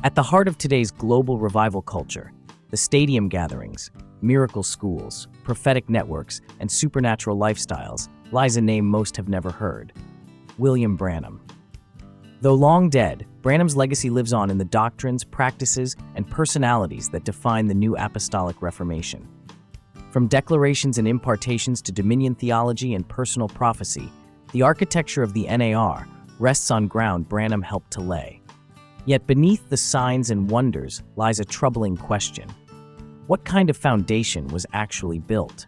At the heart of today's global revival culture, the stadium gatherings, miracle schools, prophetic networks, and supernatural lifestyles, lies a name most have never heard: William Branham. Though long dead, Branham's legacy lives on in the doctrines, practices, and personalities that define the new Apostolic Reformation. From declarations and impartations to dominion theology and personal prophecy, the architecture of the NAR rests on ground Branham helped to lay. Yet beneath the signs and wonders lies a troubling question. What kind of foundation was actually built?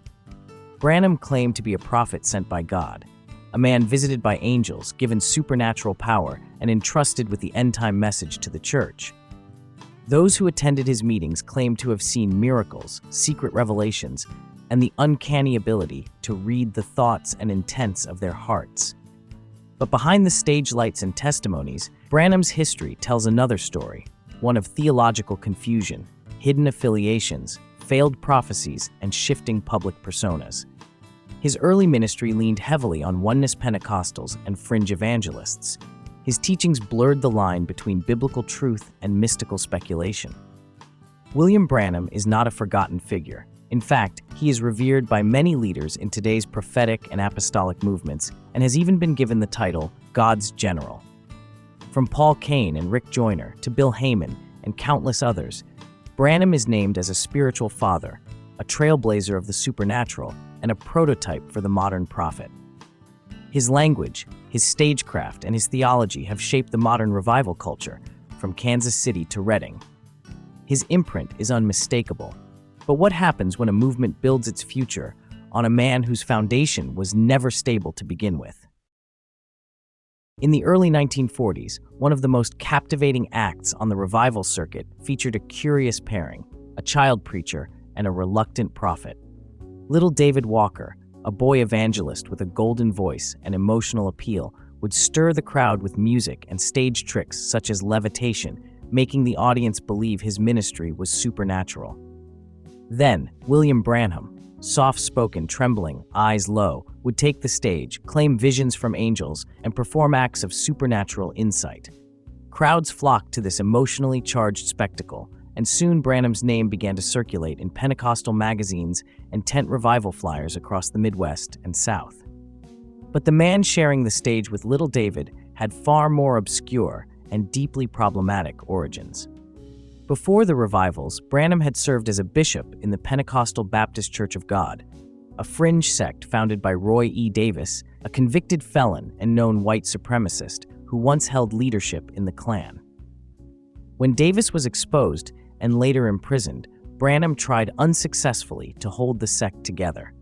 Branham claimed to be a prophet sent by God, a man visited by angels, given supernatural power, and entrusted with the end-time message to the church. Those who attended his meetings claimed to have seen miracles, secret revelations, and the uncanny ability to read the thoughts and intents of their hearts. But behind the stage lights and testimonies, Branham's history tells another story, one of theological confusion, hidden affiliations, failed prophecies, and shifting public personas. His early ministry leaned heavily on oneness Pentecostals and fringe evangelists. His teachings blurred the line between biblical truth and mystical speculation. William Branham is not a forgotten figure. In fact, he is revered by many leaders in today's prophetic and apostolic movements and has even been given the title God's General. From Paul Cain and Rick Joyner to Bill Heyman and countless others, Branham is named as a spiritual father, a trailblazer of the supernatural, and a prototype for the modern prophet. His language, his stagecraft, and his theology have shaped the modern revival culture, from Kansas City to Reading. His imprint is unmistakable. But what happens when a movement builds its future on a man whose foundation was never stable to begin with? In the early 1940s, one of the most captivating acts on the revival circuit featured a curious pairing, a child preacher and a reluctant prophet. Little David Walker, a boy evangelist with a golden voice and emotional appeal, would stir the crowd with music and stage tricks such as levitation, making the audience believe his ministry was supernatural. Then, William Branham, soft-spoken, trembling, eyes low, would take the stage, claim visions from angels, and perform acts of supernatural insight. Crowds flocked to this emotionally charged spectacle, and soon Branham's name began to circulate in Pentecostal magazines and tent revival flyers across the Midwest and South. But the man sharing the stage with little David had far more obscure and deeply problematic origins. Before the revivals, Branham had served as a bishop in the Pentecostal Baptist Church of God, a fringe sect founded by Roy E. Davis, a convicted felon and known white supremacist who once held leadership in the Klan. When Davis was exposed and later imprisoned, Branham tried unsuccessfully to hold the sect together.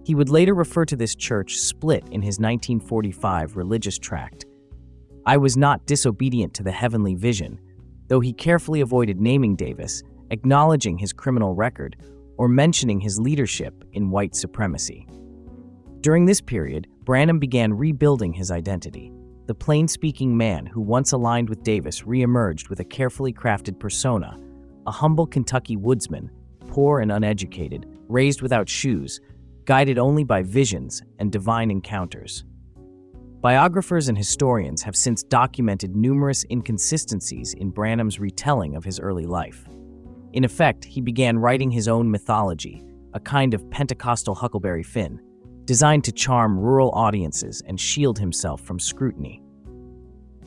He would later refer to this church split in his 1945 religious tract. "I was not disobedient to the heavenly vision," though he carefully avoided naming Davis, acknowledging his criminal record, or mentioning his leadership in white supremacy. During this period, Branham began rebuilding his identity. The plain-speaking man who once aligned with Davis re-emerged with a carefully crafted persona, a humble Kentucky woodsman, poor and uneducated, raised without shoes, guided only by visions and divine encounters. Biographers and historians have since documented numerous inconsistencies in Branham's retelling of his early life. In effect, he began writing his own mythology, a kind of Pentecostal Huckleberry Finn, designed to charm rural audiences and shield himself from scrutiny.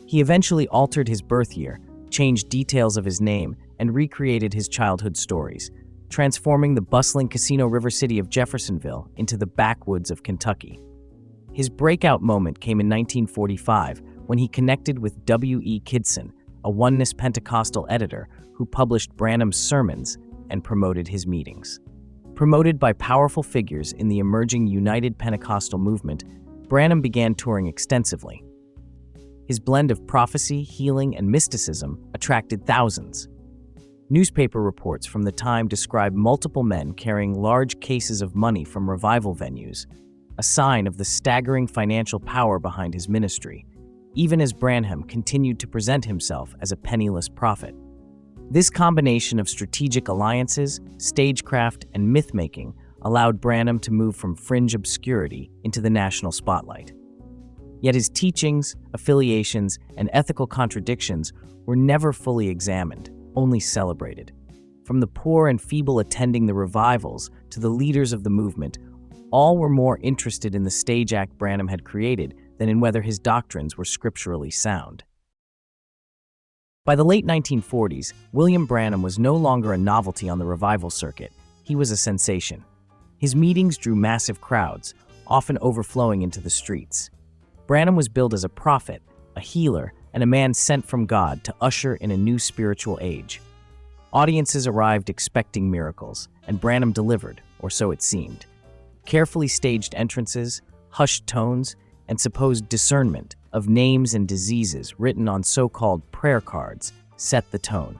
He eventually altered his birth year, changed details of his name, and recreated his childhood stories, transforming the bustling Casino River city of Jeffersonville into the backwoods of Kentucky. His breakout moment came in 1945 when he connected with W. E. Kidson, a oneness Pentecostal editor who published Branham's sermons and promoted his meetings. Promoted by powerful figures in the emerging United Pentecostal movement, Branham began touring extensively. His blend of prophecy, healing, and mysticism attracted thousands. Newspaper reports from the time describe multiple men carrying large cases of money from revival venues, a sign of the staggering financial power behind his ministry, even as Branham continued to present himself as a penniless prophet. This combination of strategic alliances, stagecraft, and myth-making allowed Branham to move from fringe obscurity into the national spotlight. Yet his teachings, affiliations, and ethical contradictions were never fully examined. only celebrated. From the poor and feeble attending the revivals to the leaders of the movement, all were more interested in the stage act Branham had created than in whether his doctrines were scripturally sound. By the late 1940s, William Branham was no longer a novelty on the revival circuit. He was a sensation. His meetings drew massive crowds, often overflowing into the streets. Branham was billed as a prophet, a healer, and a man sent from God to usher in a new spiritual age. Audiences arrived expecting miracles, and Branham delivered, or so it seemed. Carefully staged entrances, hushed tones, and supposed discernment of names and diseases written on so-called prayer cards set the tone.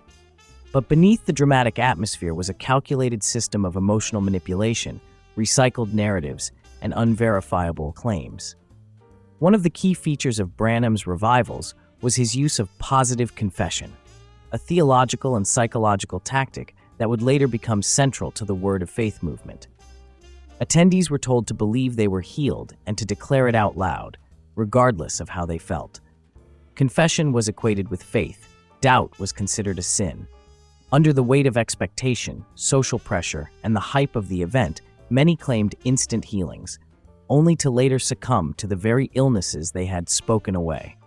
But beneath the dramatic atmosphere was a calculated system of emotional manipulation, recycled narratives, and unverifiable claims. One of the key features of Branham's revivals was his use of positive confession, a theological and psychological tactic that would later become central to the Word of Faith movement. Attendees were told to believe they were healed and to declare it out loud, regardless of how they felt. Confession was equated with faith. Doubt was considered a sin. Under the weight of expectation, social pressure, and the hype of the event, many claimed instant healings, only to later succumb to the very illnesses they had spoken away.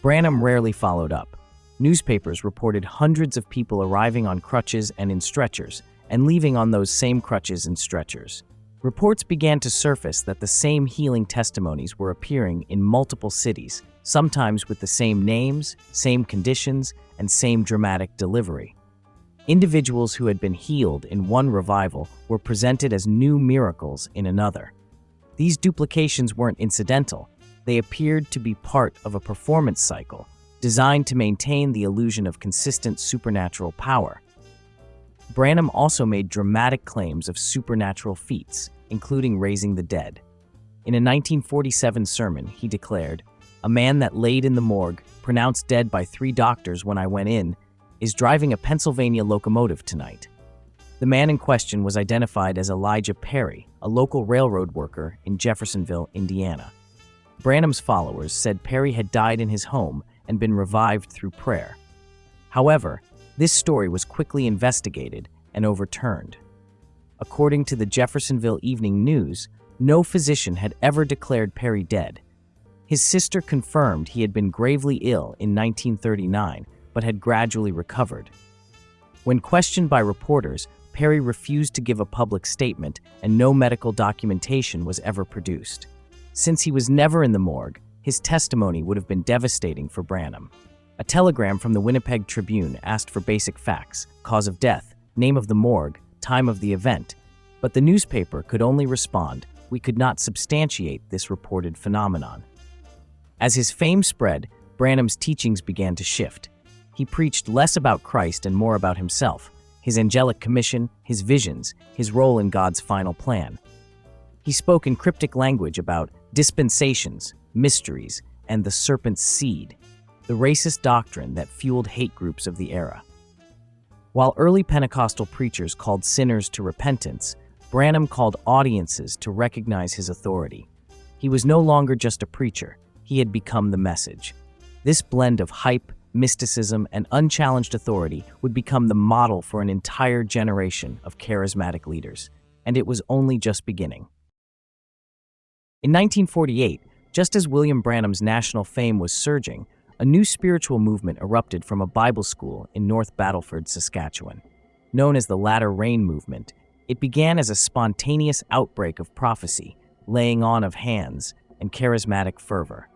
Branham rarely followed up. Newspapers reported hundreds of people arriving on crutches and in stretchers, and leaving on those same crutches and stretchers. Reports began to surface that the same healing testimonies were appearing in multiple cities, sometimes with the same names, same conditions, and same dramatic delivery. Individuals who had been healed in one revival were presented as new miracles in another. These duplications weren't incidental. They appeared to be part of a performance cycle designed to maintain the illusion of consistent supernatural power. Branham also made dramatic claims of supernatural feats, including raising the dead. In a 1947 sermon, he declared, "A man that laid in the morgue, pronounced dead by 3 doctors when I went in, is driving a Pennsylvania locomotive tonight." The man in question was identified as Elijah Perry, a local railroad worker in Jeffersonville, Indiana. Branham's followers said Perry had died in his home and been revived through prayer. However, this story was quickly investigated and overturned. According to the Jeffersonville Evening News, no physician had ever declared Perry dead. His sister confirmed he had been gravely ill in 1939, but had gradually recovered. When questioned by reporters, Perry refused to give a public statement, and no medical documentation was ever produced. Since he was never in the morgue, his testimony would have been devastating for Branham. A telegram from the Winnipeg Tribune asked for basic facts: cause of death, name of the morgue, time of the event, but the newspaper could only respond, "We could not substantiate this reported phenomenon." As his fame spread, Branham's teachings began to shift. He preached less about Christ and more about himself, his angelic commission, his visions, his role in God's final plan. He spoke in cryptic language about dispensations, mysteries, and the serpent's seed, the racist doctrine that fueled hate groups of the era. While early Pentecostal preachers called sinners to repentance, Branham called audiences to recognize his authority. He was no longer just a preacher, he had become the message. This blend of hype, mysticism, and unchallenged authority would become the model for an entire generation of charismatic leaders, and it was only just beginning. In 1948, just as William Branham's national fame was surging, a new spiritual movement erupted from a Bible school in North Battleford, Saskatchewan. Known as the Latter Rain Movement, it began as a spontaneous outbreak of prophecy, laying on of hands, and charismatic fervor.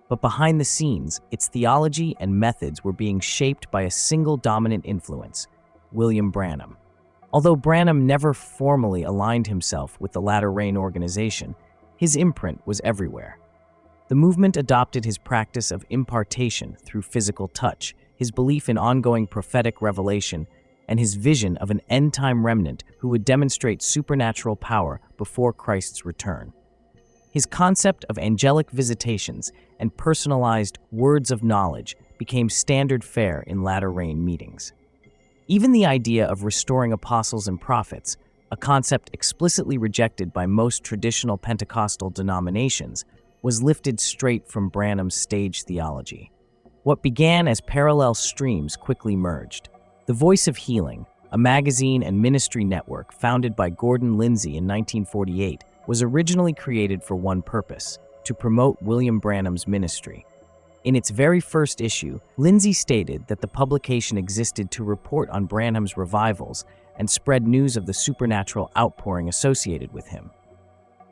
But behind the scenes, its theology and methods were being shaped by a single dominant influence: William Branham. Although Branham never formally aligned himself with the Latter Rain organization, his imprint was everywhere. The movement adopted his practice of impartation through physical touch, his belief in ongoing prophetic revelation, and his vision of an end-time remnant who would demonstrate supernatural power before Christ's return. His concept of angelic visitations and personalized words of knowledge became standard fare in Latter Rain meetings. Even the idea of restoring apostles and prophets, a concept explicitly rejected by most traditional Pentecostal denominations, was lifted straight from Branham's stage theology. What began as parallel streams quickly merged. The Voice of Healing, a magazine and ministry network founded by Gordon Lindsay in 1948, was originally created for one purpose: to promote William Branham's ministry. In its very first issue, Lindsay stated that the publication existed to report on Branham's revivals and spread news of the supernatural outpouring associated with him.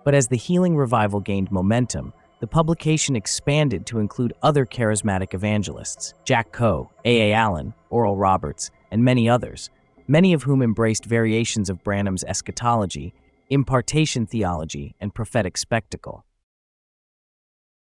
But as the healing revival gained momentum, the publication expanded to include other charismatic evangelists: Jack Coe, A. Allen, Oral Roberts, and many others, many of whom embraced variations of Branham's eschatology, impartation theology, and prophetic spectacle.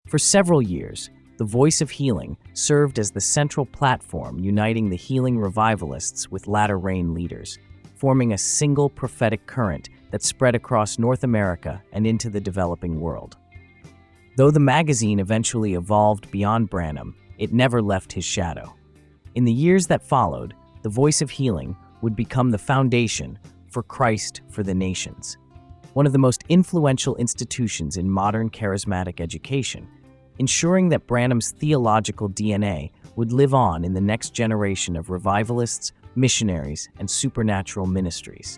For several years, the Voice of Healing served as the central platform uniting the healing revivalists with latter-rain leaders, forming a single prophetic current that spread across North America and into the developing world. Though the magazine eventually evolved beyond Branham, it never left his shadow. In the years that followed, the Voice of Healing would become the foundation for Christ for the Nations, one of the most influential institutions in modern charismatic education, ensuring that Branham's theological DNA would live on in the next generation of revivalists, missionaries, and supernatural ministries.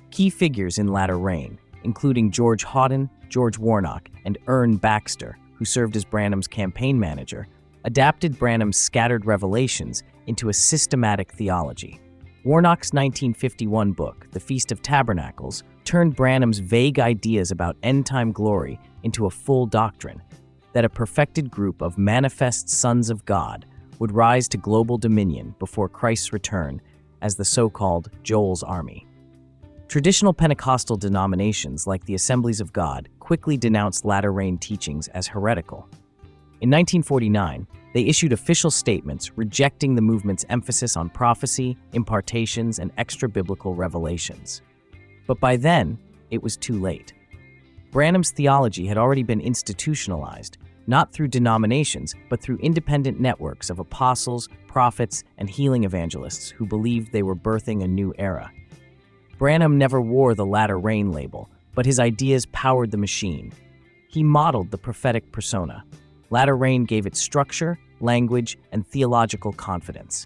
Key figures in latter reign, including George Houghton, George Warnock, and Ern Baxter, who served as Branham's campaign manager, adapted Branham's scattered revelations into a systematic theology. Warnock's 1951 book, The Feast of Tabernacles, turned Branham's vague ideas about end-time glory into a full doctrine, that a perfected group of manifest sons of God would rise to global dominion before Christ's return as the so-called Joel's Army. Traditional Pentecostal denominations like the Assemblies of God quickly denounced latter-rain teachings as heretical. In 1949, they issued official statements rejecting the movement's emphasis on prophecy, impartations, and extra-biblical revelations. But by then, it was too late. Branham's theology had already been institutionalized, not through denominations, but through independent networks of apostles, prophets, and healing evangelists who believed they were birthing a new era. Branham never wore the latter-rain label, but his ideas powered the machine. He modeled the prophetic persona. Latter-rain gave it structure, language, and theological confidence.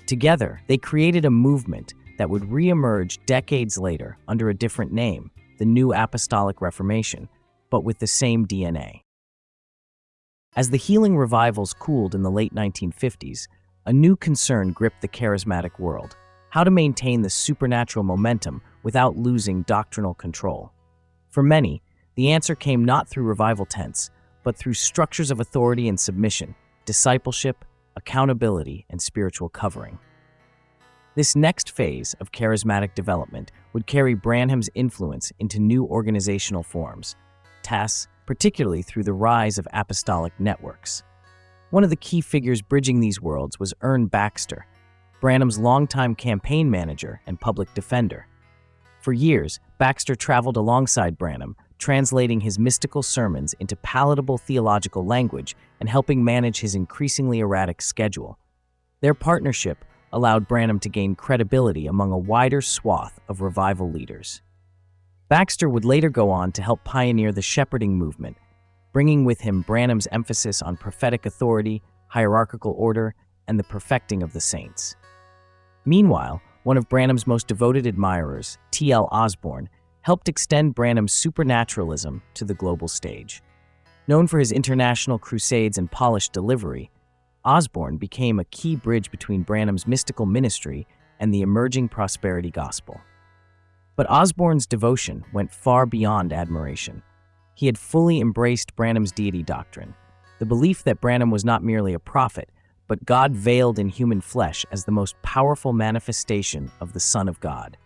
Together, they created a movement that would re-emerge decades later under a different name, the New Apostolic Reformation, but with the same DNA. As the healing revivals cooled in the late 1950s, a new concern gripped the charismatic world: how to maintain the supernatural momentum without losing doctrinal control. For many, the answer came not through revival tents, but through structures of authority and submission, discipleship, accountability, and spiritual covering. This next phase of charismatic development would carry Branham's influence into new organizational forms, TAS, particularly through the rise of apostolic networks. One of the key figures bridging these worlds was Ern Baxter, Branham's longtime campaign manager and public defender. For years, Baxter traveled alongside Branham, translating his mystical sermons into palatable theological language and helping manage his increasingly erratic schedule. Their partnership allowed Branham to gain credibility among a wider swath of revival leaders. Baxter would later go on to help pioneer the shepherding movement, bringing with him Branham's emphasis on prophetic authority, hierarchical order, and the perfecting of the saints. Meanwhile, one of Branham's most devoted admirers, T.L. Osborn, helped extend Branham's supernaturalism to the global stage. Known for his international crusades and polished delivery, Osborn became a key bridge between Branham's mystical ministry and the emerging prosperity gospel. But Osborn's devotion went far beyond admiration. He had fully embraced Branham's deity doctrine, the belief that Branham was not merely a prophet, but God veiled in human flesh as the most powerful manifestation of the Son of God.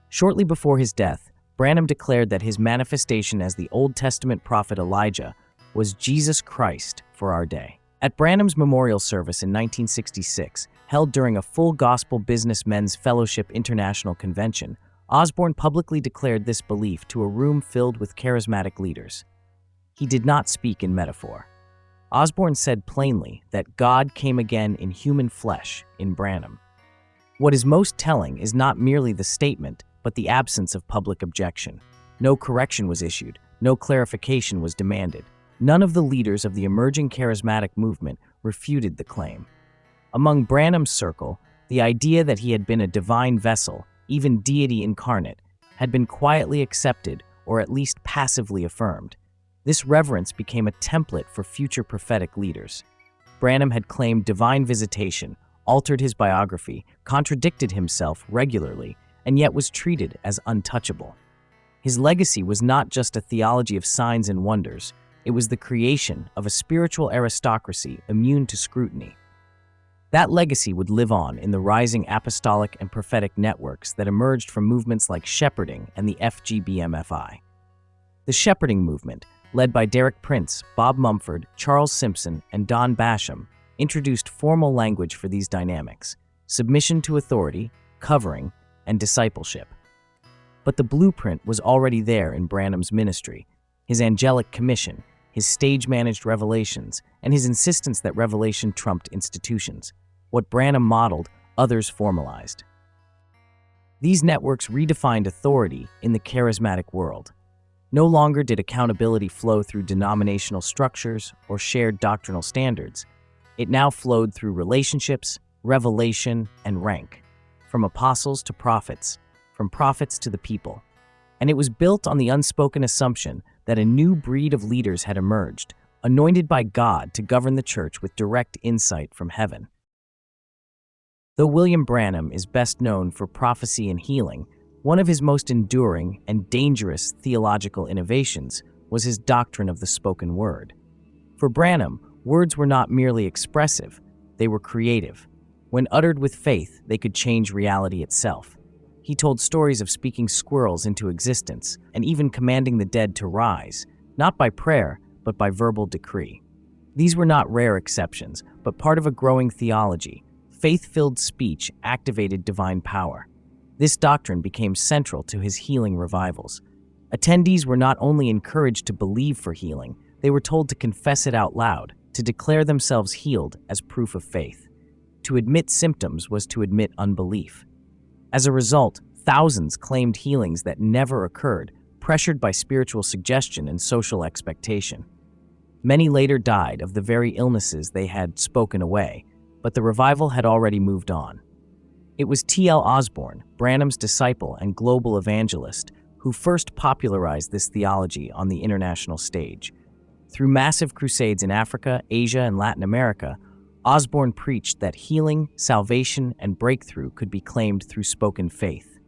Shortly before his death, Branham declared that his manifestation as the Old Testament prophet Elijah was Jesus Christ for our day. At Branham's memorial service in 1966, held during a full Gospel Business Men's Fellowship International Convention, Osborn publicly declared this belief to a room filled with charismatic leaders. He did not speak in metaphor. Osborn said plainly that God came again in human flesh in Branham. What is most telling is not merely the statement, but the absence of public objection. No correction was issued, no clarification was demanded. None of the leaders of the emerging charismatic movement refuted the claim. Among Branham's circle, The idea that he had been a divine vessel, even deity incarnate, had been quietly accepted or at least passively affirmed. This reverence became a template for future prophetic leaders. Branham had claimed divine visitation, altered his biography, contradicted himself regularly, and yet was treated as untouchable. His legacy was not just a theology of signs and wonders, it was the creation of a spiritual aristocracy immune to scrutiny. That legacy would live on in the rising apostolic and prophetic networks that emerged from movements like shepherding and the FGBMFI. The shepherding movement, led by Derek Prince, Bob Mumford, Charles Simpson, and Don Basham, introduced formal language for these dynamics: submission to authority, covering, and discipleship. But the blueprint was already there in Branham's ministry: his angelic commission, his stage-managed revelations, and his insistence that revelation trumped institutions. What Branham modeled, others formalized. These networks redefined authority in the charismatic world. No longer did accountability flow through denominational structures or shared doctrinal standards. It now flowed through relationships, revelation, and rank, from apostles to prophets, from prophets to the people. And it was built on the unspoken assumption that a new breed of leaders had emerged, anointed by God to govern the church with direct insight from heaven. Though William Branham is best known for prophecy and healing, one of his most enduring and dangerous theological innovations was his doctrine of the spoken word. For Branham, words were not merely expressive, they were creative. When uttered with faith, they could change reality itself. He told stories of speaking squirrels into existence and even commanding the dead to rise, not by prayer, but by verbal decree. These were not rare exceptions, but part of a growing theology. Faith-filled speech activated divine power. This doctrine became central to his healing revivals. Attendees were not only encouraged to believe for healing, they were told to confess it out loud, to declare themselves healed as proof of faith. To admit symptoms was to admit unbelief. As a result, thousands claimed healings that never occurred, pressured by spiritual suggestion and social expectation. Many later died of the very illnesses they had spoken away, but the revival had already moved on. It was T.L. Osborn, Branham's disciple and global evangelist, who first popularized this theology on the international stage. Through massive crusades in Africa, Asia, and Latin America, Osborn preached that healing, salvation, and breakthrough could be claimed through spoken faith.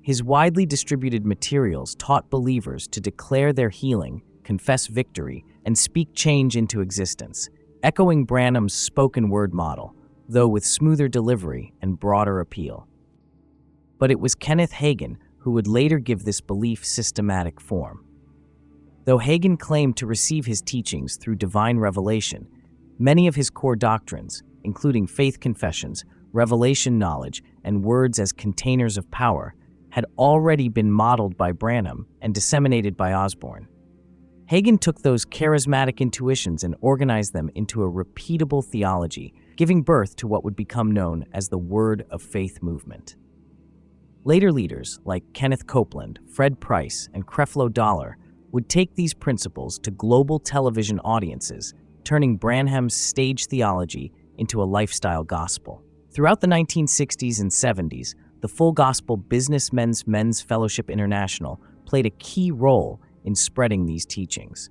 His widely distributed materials taught believers to declare their healing, confess victory, and speak change into existence, echoing Branham's spoken word model, though with smoother delivery and broader appeal. But it was Kenneth Hagin who would later give this belief systematic form. Though Hagin claimed to receive his teachings through divine revelation, many of his core doctrines, including faith confessions, revelation knowledge, and words as containers of power, had already been modeled by Branham and disseminated by Osborn. Hagin took those charismatic intuitions and organized them into a repeatable theology, giving birth to what would become known as the Word of Faith movement. Later leaders like Kenneth Copeland, Fred Price, and Creflo Dollar would take these principles to global television audiences, turning Branham's stage theology into a lifestyle gospel. Throughout the 1960s and 70s, the Full Gospel Businessmen's Men's Fellowship International played a key role in spreading these teachings.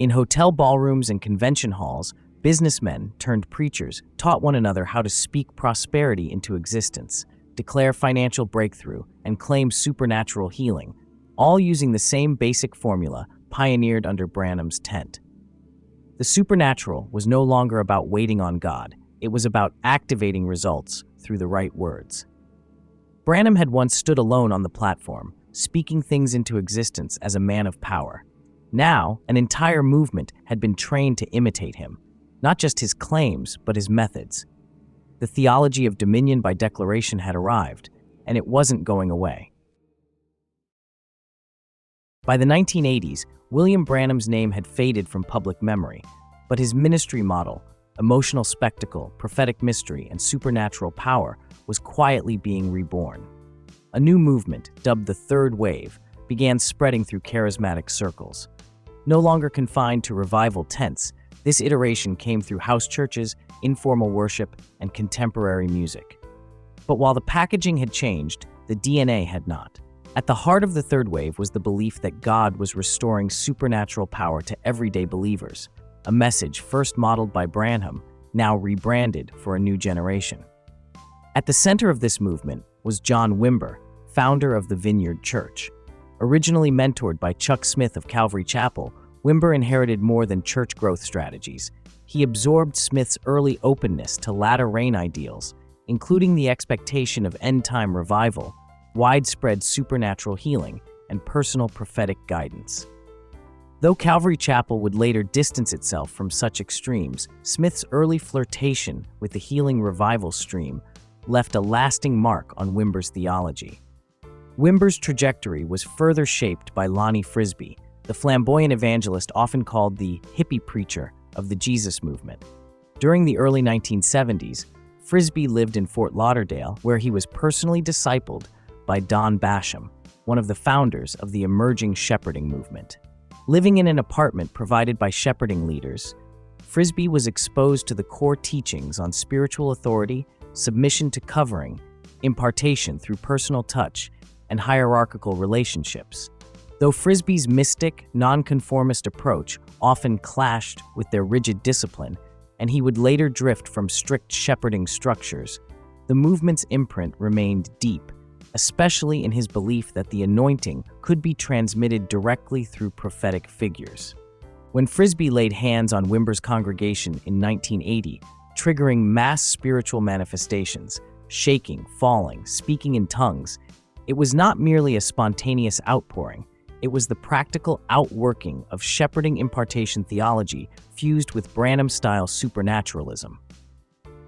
In hotel ballrooms and convention halls, businessmen turned preachers taught one another how to speak prosperity into existence, declare financial breakthrough, and claim supernatural healing, all using the same basic formula pioneered under Branham's tent. The supernatural was no longer about waiting on God, it was about activating results through the right words. Branham had once stood alone on the platform, speaking things into existence as a man of power. Now, an entire movement had been trained to imitate him, not just his claims, but his methods. The theology of dominion by declaration had arrived, and it wasn't going away. By the 1980s, William Branham's name had faded from public memory, but his ministry model, emotional spectacle, prophetic mystery, and supernatural power was quietly being reborn. A new movement, dubbed the Third Wave, began spreading through charismatic circles. No longer confined to revival tents, this iteration came through house churches, informal worship, and contemporary music. But while the packaging had changed, the DNA had not. At the heart of the third wave was the belief that God was restoring supernatural power to everyday believers, a message first modeled by Branham, now rebranded for a new generation. At the center of this movement was John Wimber, founder of the Vineyard Church. Originally mentored by Chuck Smith of Calvary Chapel, Wimber inherited more than church growth strategies. He absorbed Smith's early openness to latter-rain ideals, including the expectation of end-time revival, widespread supernatural healing, and personal prophetic guidance. Though Calvary Chapel would later distance itself from such extremes, Smith's early flirtation with the healing revival stream left a lasting mark on Wimber's theology. Wimber's trajectory was further shaped by Lonnie Frisbee, the flamboyant evangelist often called the hippie preacher of the Jesus movement. During the early 1970s, Frisbee lived in Fort Lauderdale, where he was personally discipled by Don Basham, one of the founders of the emerging shepherding movement. Living in an apartment provided by shepherding leaders, Frisbee was exposed to the core teachings on spiritual authority, submission to covering, impartation through personal touch, and hierarchical relationships. Though Frisbee's mystic, nonconformist approach often clashed with their rigid discipline, and he would later drift from strict shepherding structures, the movement's imprint remained deep, especially in his belief that the anointing could be transmitted directly through prophetic figures. When Frisbee laid hands on Wimber's congregation in 1980, triggering mass spiritual manifestations, shaking, falling, speaking in tongues, it was not merely a spontaneous outpouring, it was the practical outworking of shepherding impartation theology fused with Branham-style supernaturalism.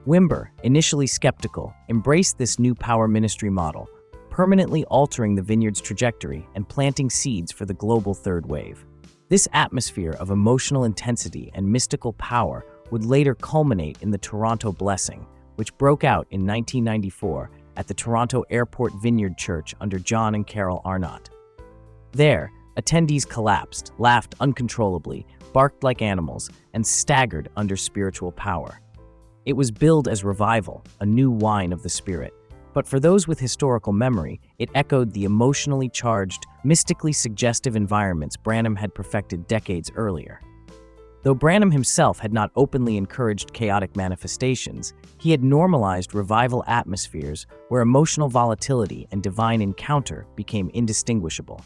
Wimber, initially skeptical, embraced this new power ministry model, permanently altering the Vineyard's trajectory and planting seeds for the global third wave. This atmosphere of emotional intensity and mystical power would later culminate in the Toronto Blessing, which broke out in 1994 at the Toronto Airport Vineyard Church under John and Carol Arnott. There, attendees collapsed, laughed uncontrollably, barked like animals, and staggered under spiritual power. It was billed as revival, a new wine of the Spirit. But for those with historical memory, it echoed the emotionally charged, mystically suggestive environments Branham had perfected decades earlier. Though Branham himself had not openly encouraged chaotic manifestations, he had normalized revival atmospheres where emotional volatility and divine encounter became indistinguishable.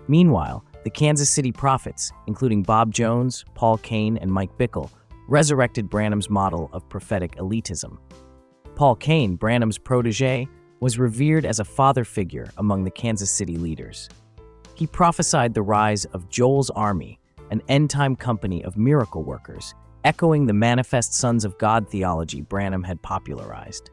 Meanwhile, the Kansas City prophets, including Bob Jones, Paul Cain, and Mike Bickle, resurrected Branham's model of prophetic elitism. Paul Cain, Branham's protege, was revered as a father figure among the Kansas City leaders. He prophesied the rise of Joel's Army, an end-time company of miracle workers, echoing the manifest sons of God theology Branham had popularized.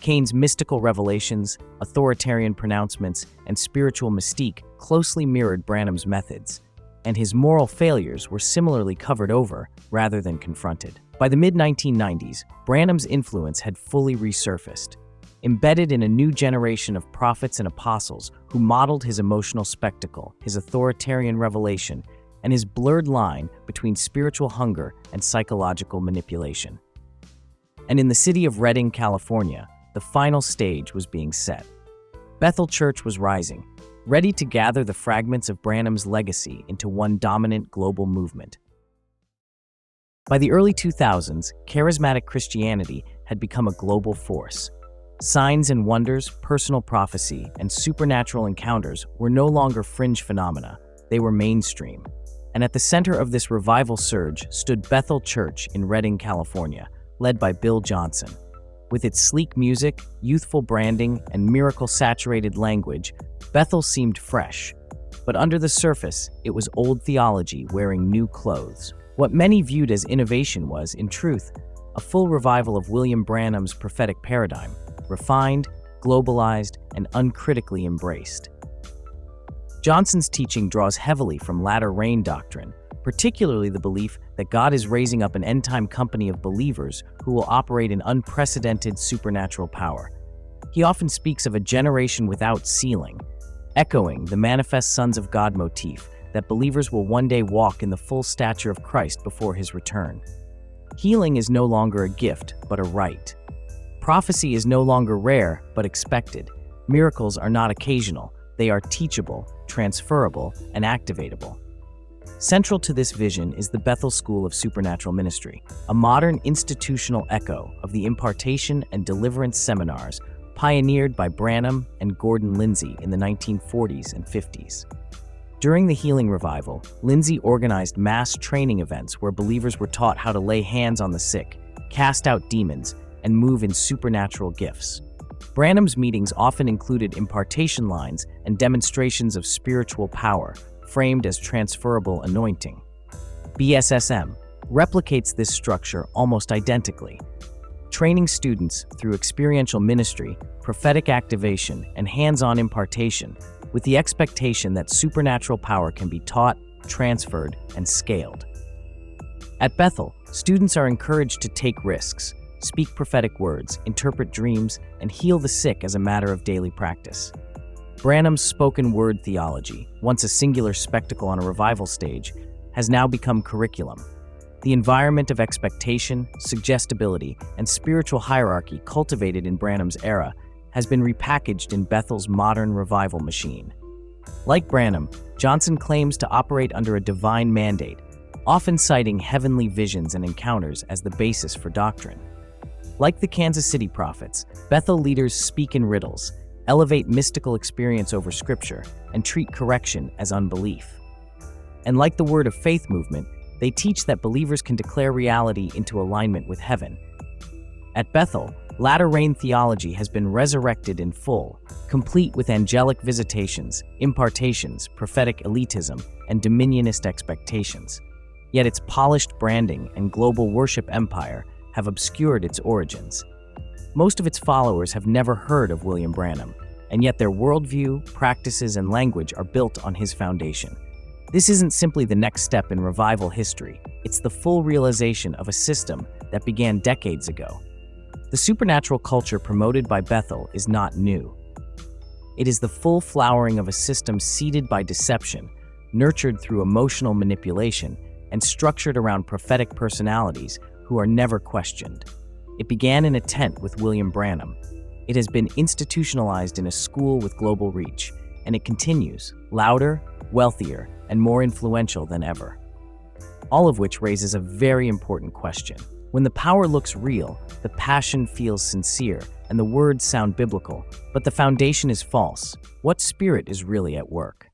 Cain's mystical revelations, authoritarian pronouncements, and spiritual mystique closely mirrored Branham's methods, and his moral failures were similarly covered over rather than confronted. By the mid-1990s, Branham's influence had fully resurfaced, embedded in a new generation of prophets and apostles who modeled his emotional spectacle, his authoritarian revelation, and his blurred line between spiritual hunger and psychological manipulation. And in the city of Redding, California, the final stage was being set. Bethel Church was rising, ready to gather the fragments of Branham's legacy into one dominant global movement. By the early 2000s, charismatic Christianity had become a global force. Signs and wonders, personal prophecy, and supernatural encounters were no longer fringe phenomena, they were mainstream. And at the center of this revival surge stood Bethel Church in Redding, California, led by Bill Johnson. With its sleek music, youthful branding, and miracle-saturated language, Bethel seemed fresh. But under the surface, it was old theology wearing new clothes. What many viewed as innovation was, in truth, a full revival of William Branham's prophetic paradigm, refined, globalized, and uncritically embraced. Johnson's teaching draws heavily from latter rain doctrine, particularly the belief that God is raising up an end-time company of believers who will operate in unprecedented supernatural power. He often speaks of a generation without ceiling, echoing the manifest sons of God motif that believers will one day walk in the full stature of Christ before his return. Healing is no longer a gift, but a right. Prophecy is no longer rare, but expected. Miracles are not occasional. They are teachable, transferable, and activatable. Central to this vision is the Bethel School of Supernatural Ministry, a modern institutional echo of the impartation and deliverance seminars pioneered by Branham and Gordon Lindsay in the 1940s and 50s. During the Healing Revival, Lindsay organized mass training events where believers were taught how to lay hands on the sick, cast out demons, and move in supernatural gifts. Branham's meetings often included impartation lines and demonstrations of spiritual power, framed as transferable anointing. BSSM replicates this structure almost identically, training students through experiential ministry, prophetic activation, and hands-on impartation, with the expectation that supernatural power can be taught, transferred, and scaled. At Bethel, students are encouraged to take risks, speak prophetic words, interpret dreams, and heal the sick as a matter of daily practice. Branham's spoken word theology, once a singular spectacle on a revival stage, has now become curriculum. The environment of expectation, suggestibility, and spiritual hierarchy cultivated in Branham's era has been repackaged in Bethel's modern revival machine. Like Branham, Johnson claims to operate under a divine mandate, often citing heavenly visions and encounters as the basis for doctrine. Like the Kansas City prophets, Bethel leaders speak in riddles, elevate mystical experience over scripture, and treat correction as unbelief. And like the Word of Faith movement, they teach that believers can declare reality into alignment with heaven. At Bethel, latter-rain theology has been resurrected in full, complete with angelic visitations, impartations, prophetic elitism, and dominionist expectations. Yet its polished branding and global worship empire have obscured its origins. Most of its followers have never heard of William Branham, and yet their worldview, practices, and language are built on his foundation. This isn't simply the next step in revival history, it's the full realization of a system that began decades ago. The supernatural culture promoted by Bethel is not new. It is the full flowering of a system seeded by deception, nurtured through emotional manipulation, and structured around prophetic personalities who are never questioned. It began in a tent with William Branham. It has been institutionalized in a school with global reach, and it continues, louder, wealthier, and more influential than ever. All of which raises a very important question. When the power looks real, the passion feels sincere, and the words sound biblical, but the foundation is false, what spirit is really at work?